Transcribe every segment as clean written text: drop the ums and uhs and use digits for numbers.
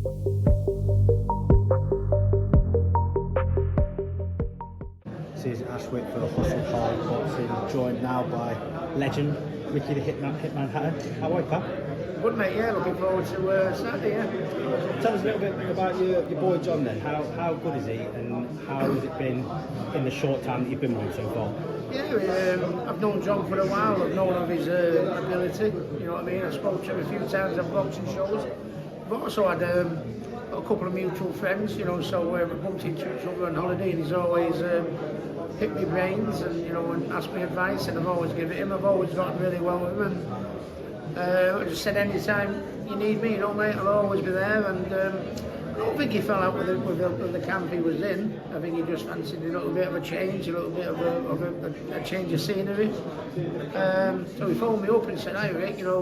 This is Ashwick for Hustle Hard Boxing, joined now by legend Ricky the Hitman Hatton. How are you, pal? Good, mate, yeah, looking forward to Saturday, yeah. Tell us a little bit about your boy John then. How good is he, and how has it been in the short time that you've been with him so far? Yeah, I've known John for a while. I've known of his ability, you know what I mean? I spoke to him a few times at boxing shows. I've also had a couple of mutual friends, you know, so we bumped into each other on holiday, and he's always picked my brains and, you know, and asked me advice, and I've always given it him. I've always gotten really well with him, and I just said, anytime you need me, you know, mate, I'll always be there. And I don't think he fell out with the camp he was in. I think he just fancied a little bit of a change, a little bit of a change of scenery. So he phoned me up and said, "Hi Rick, you know,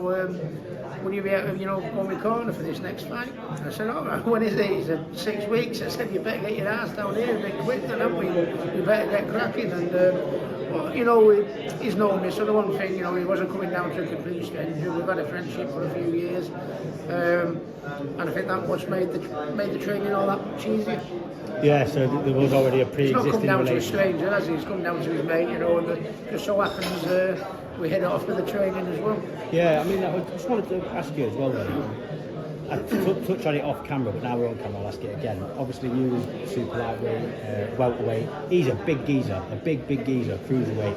will you be out, you know, on my corner for this next fight?" I said, "All right, when is it?" He said, 6 weeks. I said, "You better get your ass down here a bit quick, then, haven't we? You better get cracking." And well, you know, he's known me, so the one thing, you know, he wasn't coming down to a complete stranger. We've had a friendship for a few years, and I think that what's made the training all that much easier. Yeah, so there was already a pre-existing relationship. It's not come down to a relationship. stranger, has it? It's come down to his mate, you know, and just so happens we hit it off with the training as well. Yeah, I mean, I just wanted to ask you as well then. I touched on it off camera, but now we're on camera, I'll ask it again. Obviously, you super lightweight, welterweight. He's a big geezer, cruiserweight.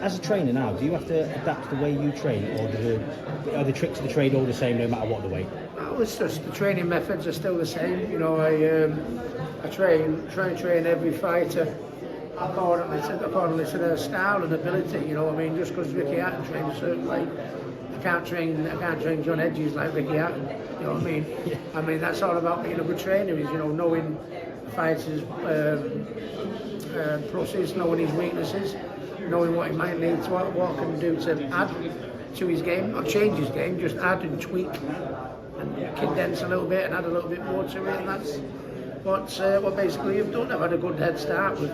As a trainer now, do you have to adapt the way you train, or are the tricks of the trade all the same no matter what the weight? Well, it's just the training methods are still the same. You know, I try and train every fighter accordingly to their style and ability. You know what I mean? Just because Ricky Hatton trains a certain way, I can't train John Edges like Ricky Hatton. You know what I mean? Yeah. I mean, that's all about being a good trainer. Is, you know, knowing the fighter's pluses, knowing his weaknesses, knowing what he might need to, what can do to add to his game, not change his game, just add and tweak and condense a little bit and add a little bit more to it. And that's what basically you've done. I've had a good head start with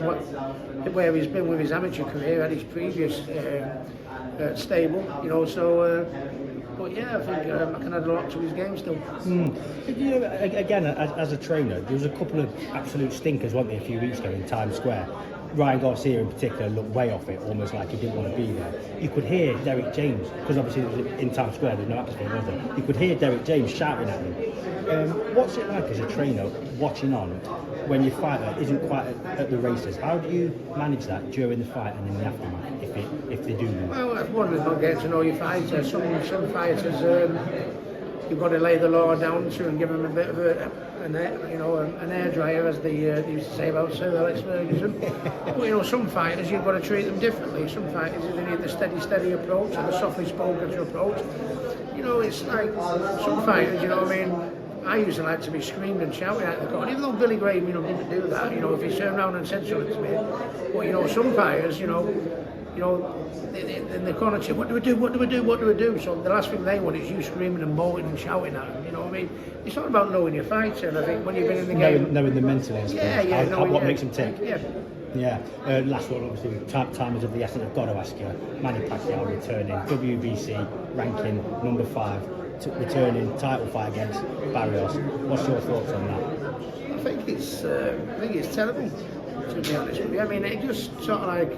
where he's been with his amateur career at his previous stable, you know. So, but yeah, I think I can add a lot to his game still. You know, again, as a trainer, there was a couple of absolute stinkers, weren't there, a few weeks ago in Times Square. Ryan Garcia in particular looked way off it, almost like he didn't want to be there. You could hear Derek James, because obviously it was in Times Square, there's no atmosphere, was there? You could hear Derek James shouting at him. What's it like as a trainer watching on when your fighter isn't quite at the races? How do you manage that during the fight and in the aftermath if they do lose? Well, that's one about getting to know your fighter. Some fighters you've got to lay the law down to and give them a bit of an air dryer, as they used to say about Sir Alex Ferguson. But you know, some fighters you've got to treat them differently. Some fighters they need the steady approach and the softly spoken approach. You know, it's like some fighters, you know what I mean. I used to like to be screamed and shouting at the corner, even though Billy Graham, you know, didn't do that. You know, if he turned around and said something to me, but you know, some fighters, you know, in the corner say, what do we do? So the last thing they want is you screaming and moaning and shouting at them. You know what I mean? It's not about knowing your fighter. And I think when you've been in the game, knowing the mental aspect, what makes them tick. Yeah. Last one, obviously, time is of the essence. I've got to ask you, Manny Pacquiao returning, WBC ranking number 5. Returning title fight against Barrios. What's your thoughts on that? I think it's terrible, to be honest with you. I mean, it just sort of like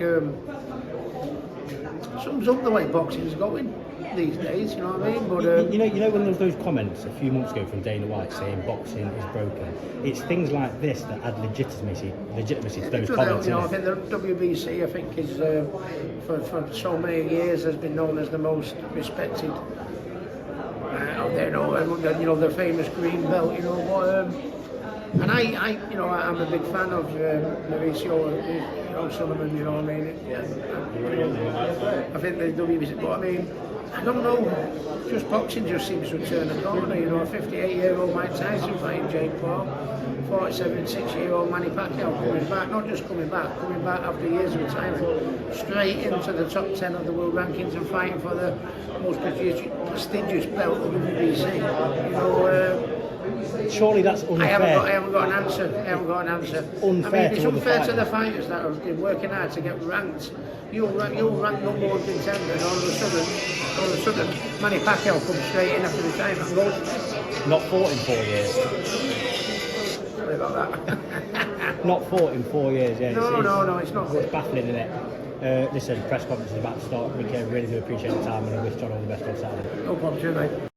sums up the way boxing's going these days. You know what I mean? But you know when there was those comments a few months ago from Dana White saying boxing is broken. It's things like this that add legitimacy to those comments. You know, I think the WBC, I think, is for so many years has been known as the most respected. Out there, you know, the famous green belt, you know, and I'm a big fan of Mauricio Sulliman, you know what I mean? I think the WBC, but I mean, I don't know, just boxing just seems to have turned the corner, you know, a 58-year-old Mike Tyson fighting Jake Paul, 46-year-old Manny Pacquiao coming back after years of retirement, straight into the top 10 of the world rankings and fighting for the most prestigious belt of the WBC. You know, surely that's unfair. I haven't got an answer. Unfair. I mean, it's unfair to the fighters that have been working hard to get ranked. You'll rank number 1 contender, and all of a sudden, Manny Pacquiao comes straight in after retirement and goes. Not fought in 4 years. Sorry about that. Not fought in 4 years, yeah. No, it's not good. It's baffling, isn't it? Listen, press conference is about to start. We really do appreciate the time, and I wish John all the best on Saturday. No problem, mate.